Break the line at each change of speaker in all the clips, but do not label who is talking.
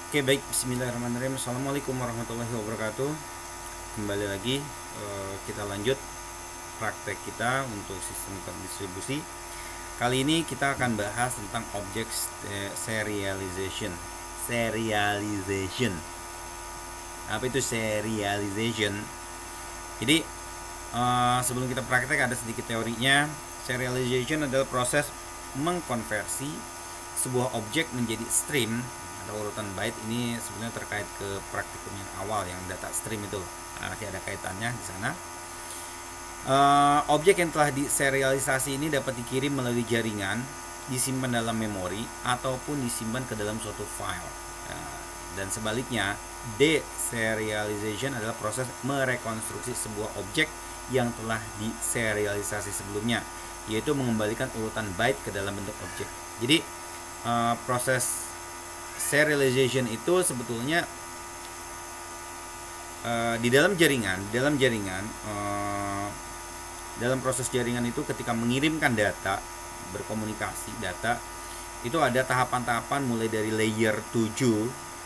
Oke, baik, bismillahirrahmanirrahim. Assalamualaikum warahmatullahi wabarakatuh. Kembali lagi, kita lanjut praktek kita untuk sistem terdistribusi. Kali ini kita akan bahas tentang object serialization. Serialization. Apa itu serialization? Jadi, sebelum kita praktek ada sedikit teorinya. Serialization adalah proses mengkonversi sebuah objek menjadi stream atau urutan byte. Ini sebenarnya terkait ke praktikum yang awal yang data stream itu. Nanti ada kaitannya di sana. Objek yang telah diserialisasi ini dapat dikirim melalui jaringan, disimpan dalam memori, ataupun disimpan ke dalam suatu file. Dan sebaliknya, deserialization adalah proses merekonstruksi sebuah objek yang telah diserialisasi sebelumnya, yaitu mengembalikan urutan byte ke dalam bentuk objek. Jadi proses serialization itu sebetulnya di dalam jaringan, dalam proses jaringan itu ketika mengirimkan data, berkomunikasi data, itu ada tahapan-tahapan mulai dari layer 7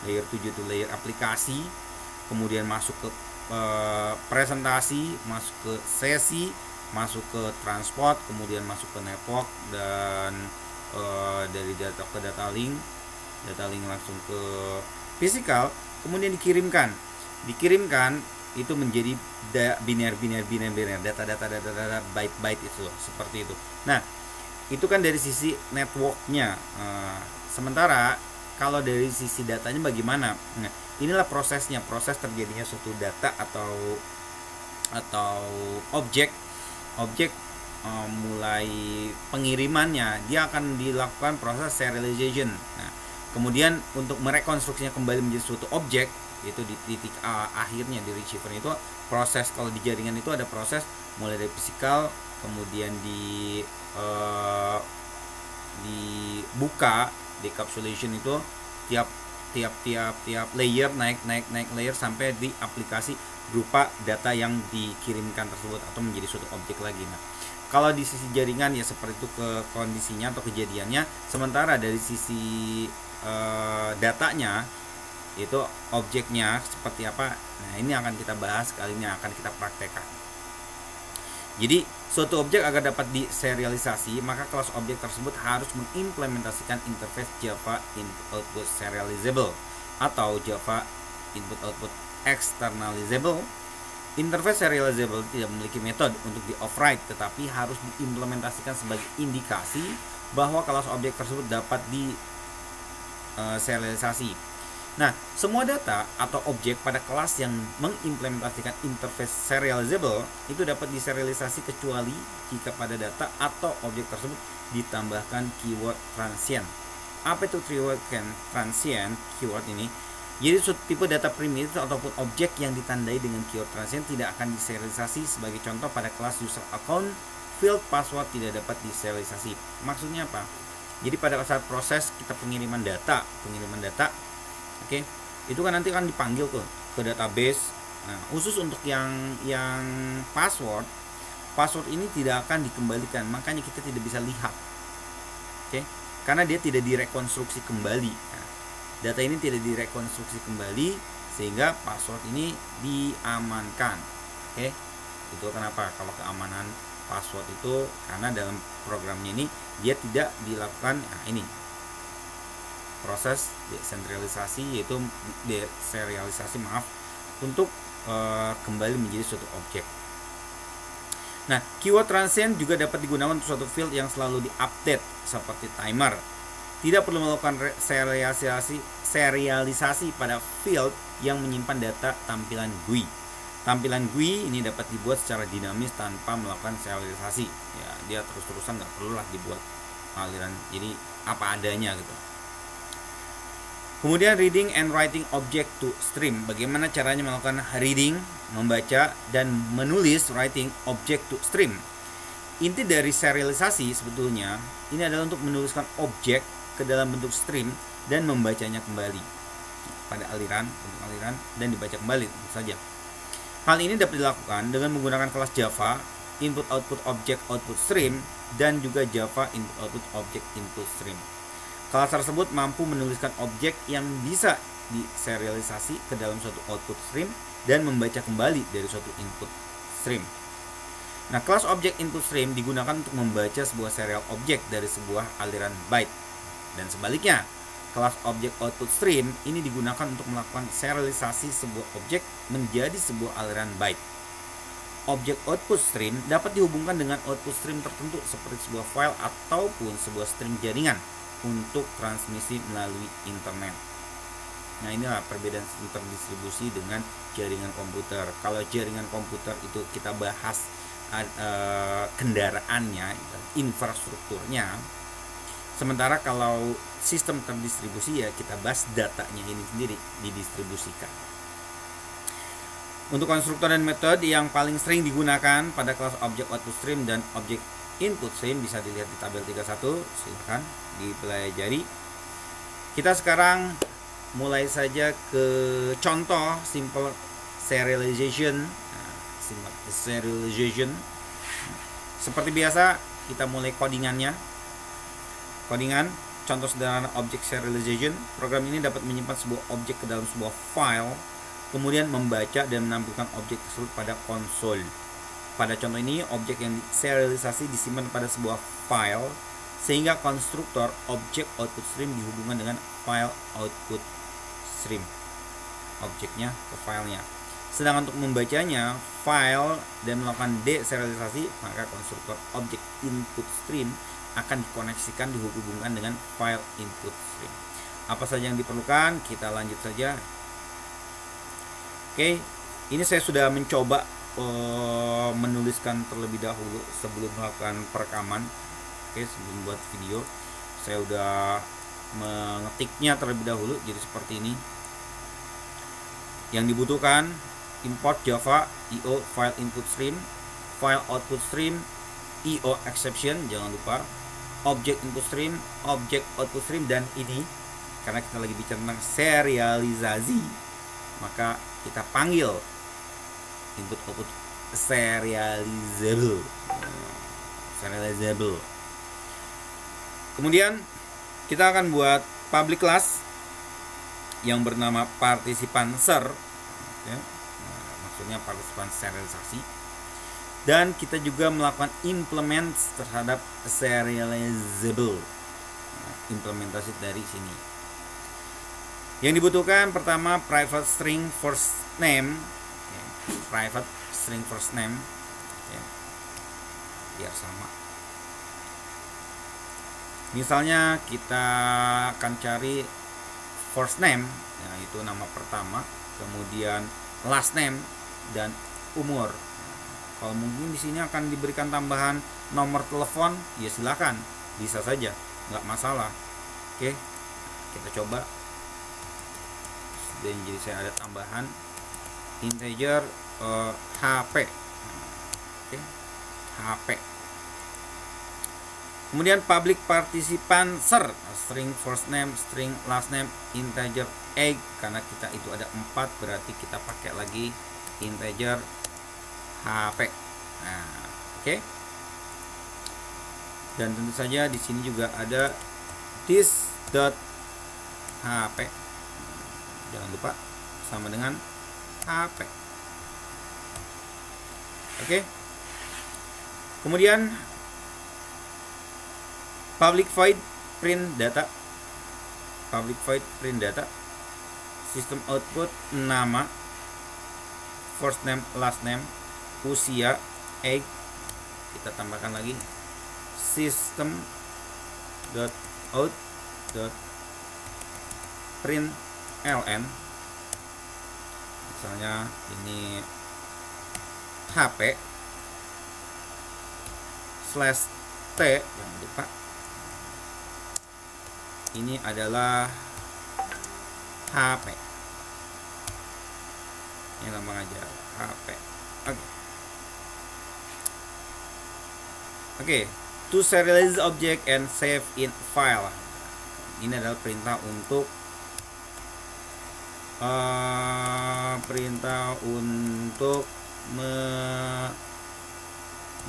itu layer aplikasi, kemudian masuk ke presentasi, masuk ke sesi, masuk ke transport, kemudian masuk ke network, dan dari data ke data link langsung ke physical, kemudian dikirimkan itu menjadi biner, data byte itu seperti itu. Nah, itu kan dari sisi networknya. Sementara kalau dari sisi datanya bagaimana? Nah, inilah prosesnya, proses terjadinya suatu data atau objek mulai pengirimannya, dia akan dilakukan proses serialization. Nah, kemudian untuk merekonstruksinya kembali menjadi suatu objek, itu di titik akhirnya di receiver itu proses. Kalau di jaringan itu ada proses mulai dari physical, kemudian dibuka, decapsulation itu tiap layer naik layer sampai di aplikasi berupa data yang dikirimkan tersebut atau menjadi suatu objek lagi. Nah, kalau di sisi jaringan ya seperti itu ke kondisinya atau kejadiannya. Sementara dari sisi datanya itu objeknya seperti apa. Nah, ini akan kita bahas kali ini, akan kita praktekkan. Jadi suatu objek agar dapat diserialisasi, maka kelas objek tersebut harus mengimplementasikan interface Java Input Output Serializable atau Java Input Output Externalizable. Interface serializable tidak memiliki metode untuk di-override, tetapi harus diimplementasikan sebagai indikasi bahwa kelas objek tersebut dapat diserialisasi. Nah, semua data atau objek pada kelas yang mengimplementasikan interface serializable itu dapat diserialisasi kecuali jika pada data atau objek tersebut ditambahkan keyword transient. Apa itu keyword transient? Keyword ini jadi suatu tipe data primitif ataupun objek yang ditandai dengan keyword transient tidak akan diserialisasi. Sebagai contoh, pada kelas user account, field password tidak dapat diserialisasi. Maksudnya apa? Jadi pada saat proses kita pengiriman data, oke, itu kan nanti kan dipanggil ke database. Nah, khusus untuk yang password ini tidak akan dikembalikan, makanya kita tidak bisa lihat, oke, karena dia tidak direkonstruksi kembali. Nah, data ini tidak direkonstruksi kembali sehingga password ini diamankan. Oke, itu kenapa kalau keamanan password itu, karena dalam programnya ini dia tidak dilakukan ini proses deserialisasi, yaitu deserialisasi untuk kembali menjadi suatu objek. Nah, keyword transient juga dapat digunakan untuk suatu field yang selalu diupdate seperti timer. Tidak perlu melakukan serialisasi pada field yang menyimpan data tampilan GUI. Tampilan GUI ini dapat dibuat secara dinamis tanpa melakukan serialisasi. Ya, dia terus-terusan, nggak perlulah dibuat aliran, jadi apa adanya gitu. Kemudian reading and writing object to stream. Bagaimana caranya melakukan reading, membaca, dan menulis writing object to stream. Inti dari serialisasi sebetulnya ini adalah untuk menuliskan objek ke dalam bentuk stream dan membacanya kembali pada bentuk aliran dan dibaca kembali tentu saja. Hal ini dapat dilakukan dengan menggunakan kelas Java Input Output Object Output Stream dan juga Java Input Output Object Input Stream. Kelas tersebut mampu menuliskan objek yang bisa diserialisasi ke dalam suatu output stream dan membaca kembali dari suatu input stream. Nah, kelas objek input stream digunakan untuk membaca sebuah serial objek dari sebuah aliran byte. Dan sebaliknya, kelas objek output stream ini digunakan untuk melakukan serialisasi sebuah objek menjadi sebuah aliran byte. Objek output stream dapat dihubungkan dengan output stream tertentu seperti sebuah file ataupun sebuah string jaringan untuk transmisi melalui internet. Nah, inilah perbedaan sistem terdistribusi dengan jaringan komputer. Kalau jaringan komputer itu kita bahas kendaraannya, infrastrukturnya. Sementara kalau sistem terdistribusi ya kita bahas datanya ini sendiri didistribusikan. Untuk konstruktor dan metode yang paling sering digunakan pada kelas objek output stream dan objek input stream bisa dilihat di tabel 31, silahkan dipelajari. Kita sekarang mulai saja ke contoh simple serialization. Seperti biasa kita mulai codingannya. Codingan, contoh sederhana object serialization. Program ini dapat menyimpan sebuah objek ke dalam sebuah file, kemudian membaca dan menampilkan objek tersebut pada konsol. Pada contoh ini, objek yang serialisasi disimpan pada sebuah file, sehingga konstruktor objek output stream dihubungkan dengan file output stream, objeknya ke filenya. Sedangkan untuk membacanya file dan melakukan deserialisasi, maka konstruktor objek input stream akan dikoneksikan dihubungkan dengan file input stream. Apa saja yang diperlukan? Kita lanjut saja. Oke, ini saya sudah mencoba menuliskan terlebih dahulu sebelum melakukan perekaman. Oke, sebelum buat video saya sudah mengetiknya terlebih dahulu, jadi seperti ini. Yang dibutuhkan import Java IO file input stream, file output stream, IO exception, jangan lupa objek input stream, objek output stream, dan ini karena kita lagi bicara tentang serialisasi, maka kita panggil input output serializable. Kemudian kita akan buat public class yang bernama partisipan ser, ya. Maksudnya partisipan serialisasi. Dan kita juga melakukan implement terhadap serializable, implementasi dari sini. Yang dibutuhkan pertama private string first name, private string first name, biar sama. Misalnya kita akan cari first name, yaitu nama pertama, kemudian last name dan umur. Kalau mungkin di sini akan diberikan tambahan nomor telepon, ya silakan, bisa saja, nggak masalah. Oke, kita coba. Dan jadi saya ada tambahan integer HP. Oke, HP. Kemudian public partisipan ser, string first name, string last name, integer egg, karena kita itu ada 4, berarti kita pakai lagi integer HP. Nah, oke. Dan tentu saja di sini juga ada this.hp. Jangan lupa sama dengan HP. Oke. Kemudian public void print data. Public void print data. System output nama, first name, last name, usia, egg. Kita tambahkan lagi system out print ln. Misalnya ini HP /t, jangan lupa ini adalah HP. Ini gampang aja, HP. Oke, to serialize object and save in file. Ini adalah perintah untuk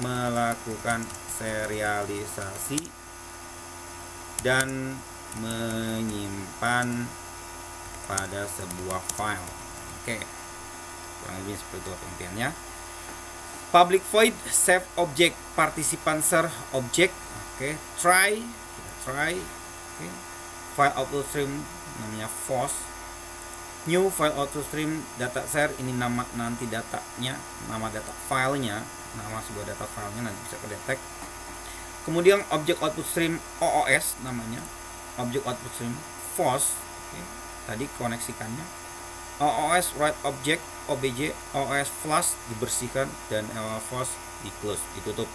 melakukan serialisasi dan menyimpan pada sebuah file. Oke, kurang lebih seperti itu pengertiannya. Public void save object, participant share object. Oke, try, kita try. Oke, file auto stream namanya force. New file auto stream data share, ini nama nanti datanya, nama data filenya, nama sebuah data filenya nanti bisa kedetek. Kemudian object output stream OOS namanya, object output stream force. Oke, tadi koneksikannya OOS write object OBJ, OOS flush dibersihkan, dan force di close, ditutup.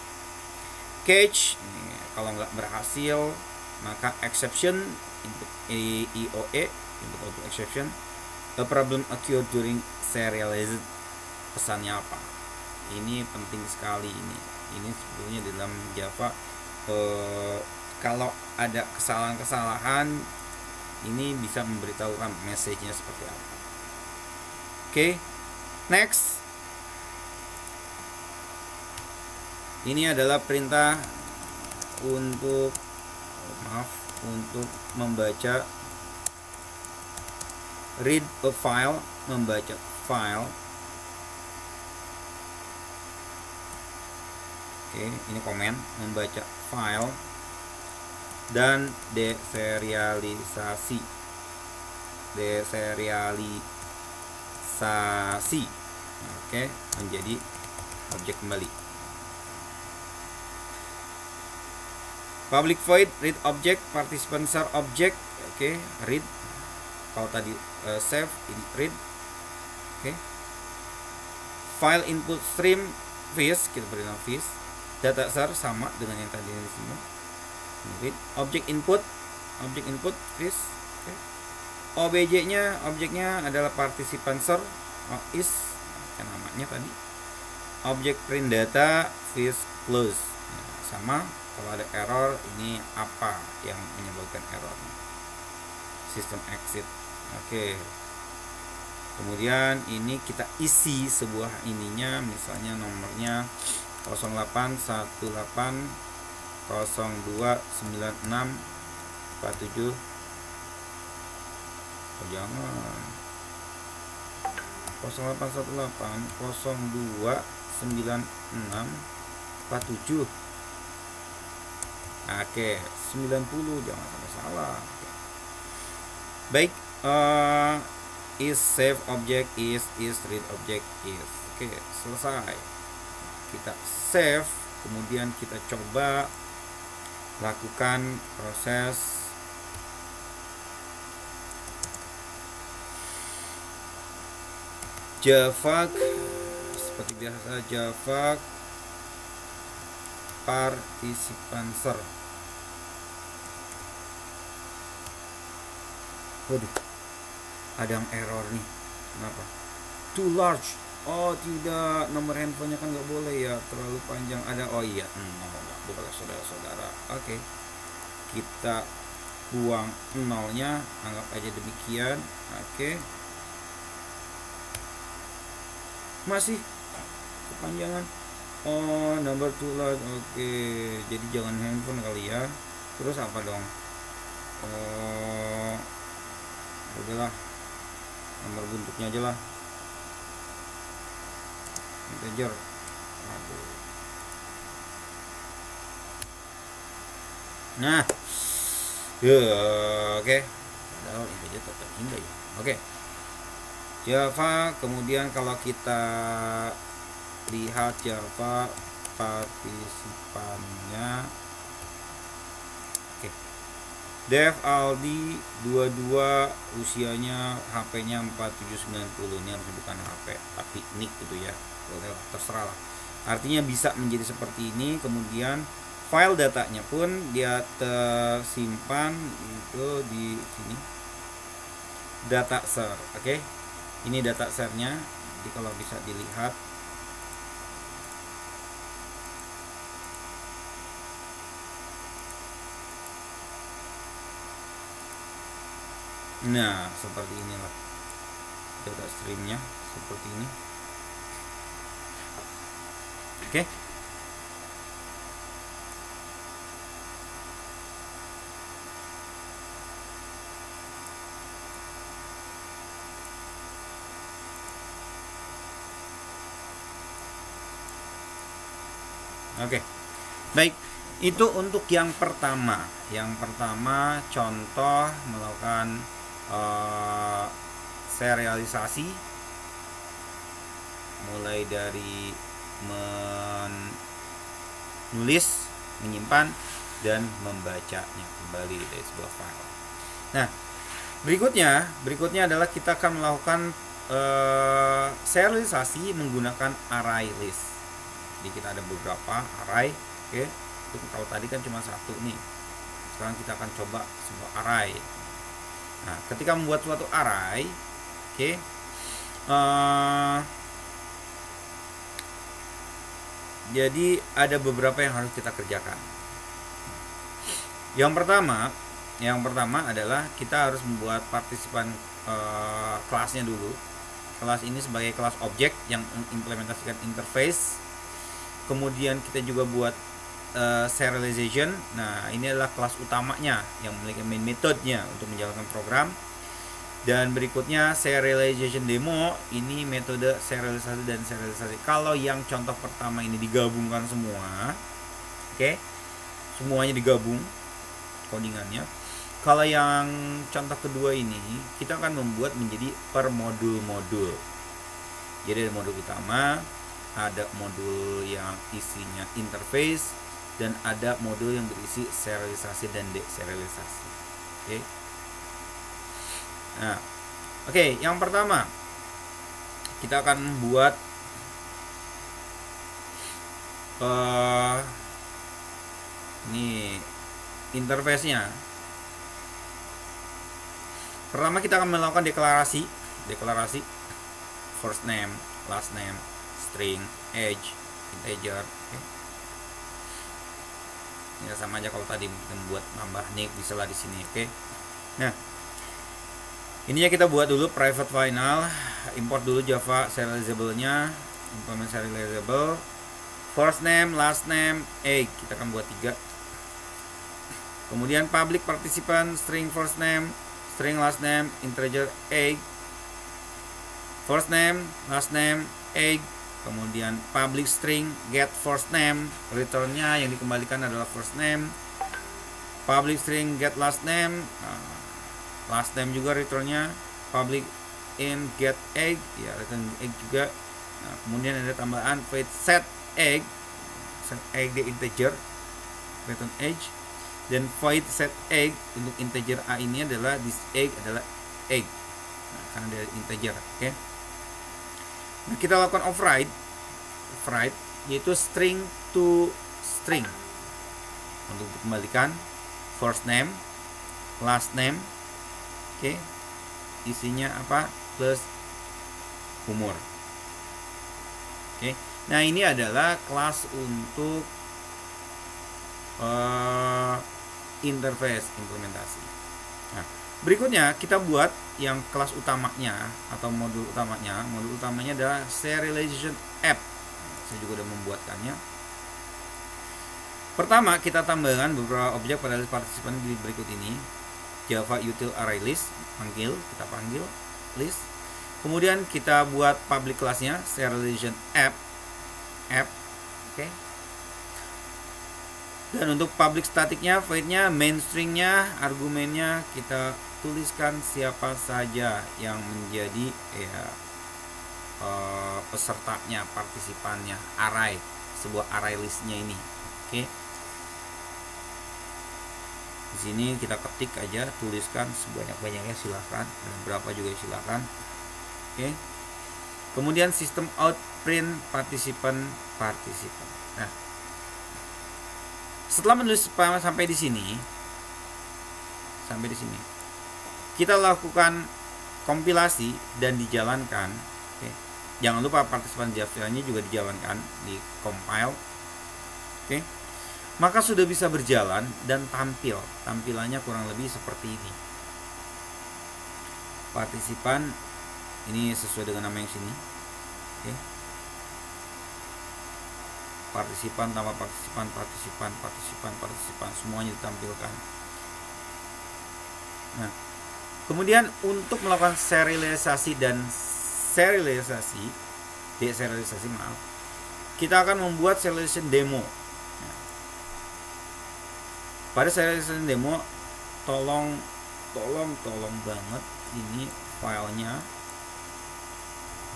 Cache, ini kalau nggak berhasil maka exception, input IOE, input output exception. A problem occurred during serialized, pesannya apa? Ini penting sekali ini sebetulnya di dalam Java. Kalau ada kesalahan-kesalahan ini bisa memberitahukan message-nya seperti apa. Oke, next. Ini adalah perintah untuk membaca, read a file, membaca file. Oke, ini komen, membaca file dan deserialisasi. Oke, menjadi objek kembali. Public void read object, participant share object. Oke, read. Kalau tadi save, ini read. Oke. File input stream fish, kita beri nama fish. Data share sama dengan yang tadi di sini. Read. Object input fish. Oke. OBJ-nya, objeknya adalah participant share is, namanya tadi. Object print data fish close. Sama. Kalau ada error, ini apa yang menyebabkan error? System exit. Oke. Kemudian ini kita isi sebuah ininya, misalnya nomornya 0818029647. Oh, jangan. 0818029647. Oke, 90, jangan sampai salah. Oke. Baik, is save object is read object is. Oke, selesai. Kita save, kemudian kita coba lakukan proses Java seperti biasa, Java participant share. Waduh, ada yang error nih. Kenapa? Too large. Oh tidak, nomor handphonenya kan nggak boleh ya, terlalu panjang. Ada, oh iya, nggak boleh saudara-saudara. Oke, kita buang nolnya, anggap aja demikian. Oke, masih kepanjangan. Oh, number too large. Oke, jadi jangan handphone kali ya. Terus apa dong? Udahlah, nomor bentuknya aja lah, integer. Aduh. Nah, oke. Padahal integer tetap indah ya. Oke. Java, kemudian kalau kita lihat Java partisipannya. Oke. Dev Aldi 22, usianya, HP-nya 4790. Ini harus bukan HP tapi nick gitu ya. Boleh lah, terserah lah. Artinya bisa menjadi seperti ini. Kemudian file datanya pun dia tersimpan itu di sini. Data share. Oke. Ini data share-nya. Jadi kalau bisa dilihat, nah seperti inilah data streamnya, seperti ini. Oke. Oke. Baik, itu untuk yang pertama. Yang pertama contoh melakukan serialisasi mulai dari menulis, menyimpan, dan membacanya kembali dari sebuah file. Nah, berikutnya adalah kita akan melakukan serialisasi menggunakan array list. Jadi kita ada beberapa array, oke. Kalau tadi kan cuma satu nih. Sekarang kita akan coba sebuah array. Nah, ketika membuat suatu array, oke, jadi ada beberapa yang harus kita kerjakan. Yang pertama adalah kita harus membuat partisipan kelasnya dulu. Kelas ini sebagai kelas objek yang mengimplementasikan interface. Kemudian kita juga buat serialization. Nah, ini adalah kelas utamanya yang memiliki main methodenya untuk menjalankan program. Dan berikutnya serialization demo, ini metode serialisasi dan serialisasi. Kalau yang contoh pertama ini digabungkan semua, oke, semuanya digabung codingannya. Kalau yang contoh kedua ini, kita akan membuat menjadi per modul-modul. Jadi ada modul utama, ada modul yang isinya interface, dan ada modul yang berisi serialisasi dan deserialisasi. Oke. Nah, oke, yang pertama kita akan membuat ini interface-nya. Pertama kita akan melakukan deklarasi first name, last name, string, age, integer. Okay. Ya sama aja kalau tadi membuat nambah nick bisa lah di sini. Oke. Nah, ininya kita buat dulu private final, import dulu Java serializable-nya, implement serializable, first name, last name, age, kita akan buat 3. Kemudian public participant, string first name, string last name, integer age, first name, last name, age, kemudian public string get first name, return-nya yang dikembalikan adalah first name, public string get last name, last name juga returnnya, public in get egg, ya return egg juga. Nah, kemudian ada tambahan void set egg di integer, return age, dan void set egg untuk integer a ini adalah this egg adalah egg, nah, karena dari integer. Oke. Nah, kita lakukan override yaitu string to string untuk kembalikan first name, last name. Oke, isinya apa? Plus umur. Oke, nah ini adalah kelas untuk interface implementasi. Nah, berikutnya kita buat yang kelas utamanya atau modul utamanya. Modul utamanya adalah serialization app. Saya juga sudah membuatkannya. Pertama kita tambahkan beberapa objek pada list partisipan di berikut ini. Java util array list, kita panggil list. Kemudian kita buat public kelasnya serialization app. Oke. Dan untuk public staticnya, voidnya, main stringnya, argumennya kita tuliskan siapa saja yang menjadi pesertanya, partisipannya, array, sebuah array listnya ini. Oke. Di sini kita ketik aja, tuliskan sebanyak-banyaknya silahkan, dan berapa juga silahkan. Oke. Kemudian sistem out print partisipan. Nah, setelah menulis sampai di sini, kita lakukan kompilasi dan dijalankan. Oke. Jangan lupa partisipan Java-nya juga dijalankan, di compile. Oke. Maka sudah bisa berjalan dan tampilannya kurang lebih seperti ini. Partisipan ini sesuai dengan nama yang sini. Oke. Partisipan tambah partisipan semuanya ditampilkan. Nah, kemudian untuk melakukan deserialisasi, kita akan membuat serialization demo. pada serialisasi demo tolong banget ini filenya,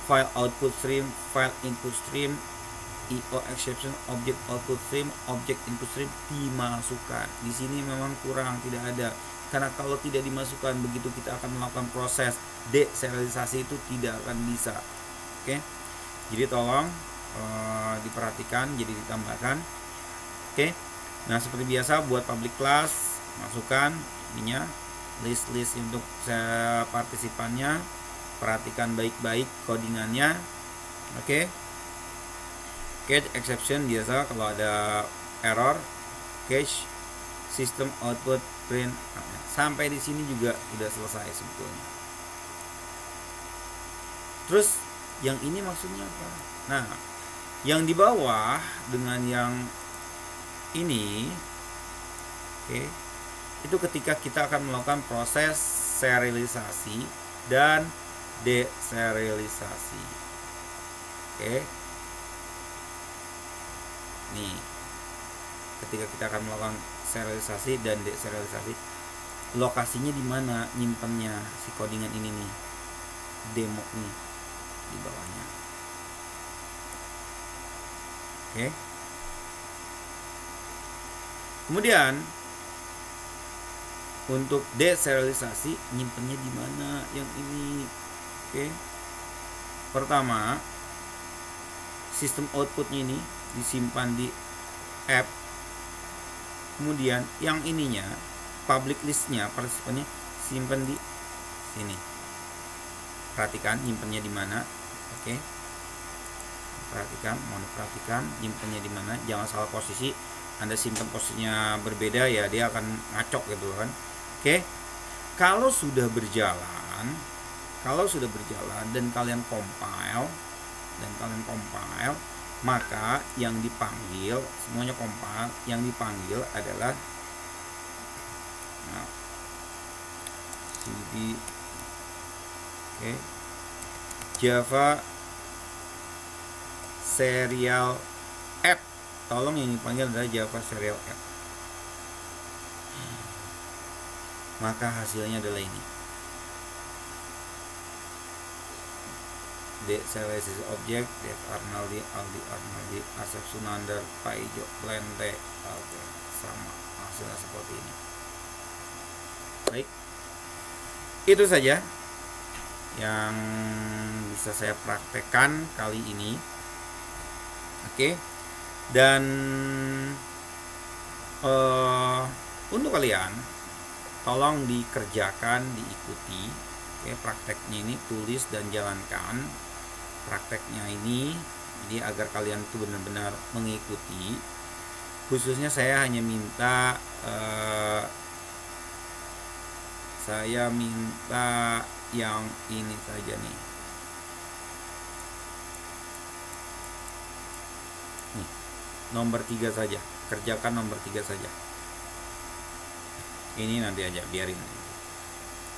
file output stream, file input stream, IO exception, object output stream, object input stream dimasukkan. Di sini memang kurang, tidak ada. Karena kalau tidak dimasukkan, begitu kita akan melakukan proses deserialisasi itu tidak akan bisa. Oke. Jadi tolong diperhatikan, jadi ditambahkan. Oke. Nah, seperti biasa buat public class, masukkan ininya, list untuk partisipannya, perhatikan baik-baik codingannya. Oke. Catch exception biasa kalau ada error, catch system output print. Sampai di sini juga udah selesai sebetulnya. Terus yang ini maksudnya apa? Nah, yang di bawah dengan yang ini, oke, itu ketika kita akan melakukan proses serialisasi dan deserialisasi. Oke. Nih, ketika kita akan melakukan serialisasi dan deserialisasi, lokasinya di mana nyimpennya si codingan ini nih, demo nih di bawahnya. Oke. Kemudian untuk deserialisasi nyimpennya di mana yang ini. Oke. Pertama, sistem outputnya ini disimpan di app. Kemudian yang ininya, public listnya, partisipannya simpan di sini. Perhatikan nyimpennya di mana. Oke. Mohon perhatikan nyimpennya di mana. Jangan salah posisi. Anda simpan posisinya berbeda ya, dia akan ngacok gitu kan. Oke. Kalau sudah berjalan dan kalian compile, maka yang dipanggil, semuanya compile, yang dipanggil adalah cd Java serial app. Tolong yang dipanggil adalah Java serial app. Maka hasilnya adalah ini. Deserialisasi objek, Dev Arnaldi, Aldi Arnaldi, Asep Sunandar, Pak Ijo, Lente. Oke, sama hasilnya seperti ini. Baik, itu saja yang bisa saya praktekkan kali ini. Oke, dan untuk kalian tolong dikerjakan, diikuti. Oke, prakteknya ini tulis dan jalankan prakteknya ini, jadi agar kalian itu benar-benar mengikuti. Khususnya saya hanya minta yang ini saja nih. Nomor 3 saja, kerjakan nomor 3 saja. Ini nanti aja, biarin.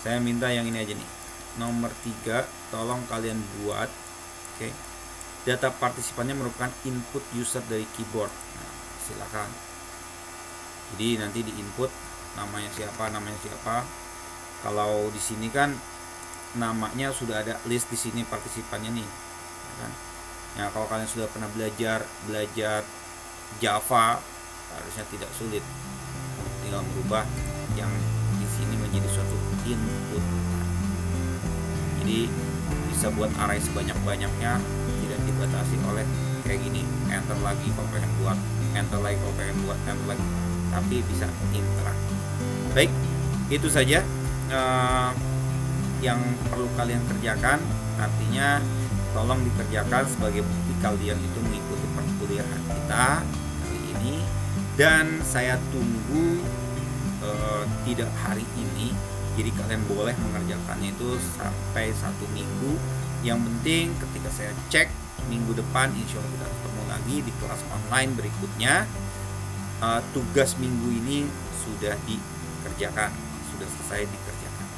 Saya minta yang ini aja nih. Nomor 3, tolong kalian buat. Oke. Data partisipannya merupakan input user dari keyboard. Nah, silakan. Jadi nanti di input namanya siapa. Kalau di sini kan namanya sudah ada list di sini partisipannya nih. Kan? Ya, kalau kalian sudah pernah belajar Java, harusnya tidak sulit. Tinggal merubah yang di sini menjadi suatu input. Jadi bisa buat array sebanyak-banyaknya, tidak dibatasi oleh kayak gini, enter lagi kalau pengen buat, enter lagi kalau pengen buat, enter lagi, tapi bisa interaktif. Baik, itu saja yang perlu kalian kerjakan. Artinya tolong dikerjakan sebagai bukti kalian itu mengikuti perkuliahan kita kali ini, dan saya tunggu tidak hari ini, jadi kalian boleh mengerjakannya itu sampai 1 minggu. Yang penting ketika saya cek minggu depan, insya Allah kita ketemu lagi di kelas online berikutnya. Tugas minggu ini sudah dikerjakan, sudah selesai dikerjakan.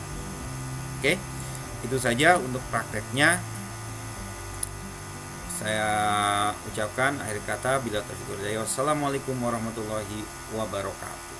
Oke, itu saja untuk prakteknya. Saya ucapkan akhir kata, bila taufiq wal hidayah. Wassalamualaikum warahmatullahi wabarakatuh.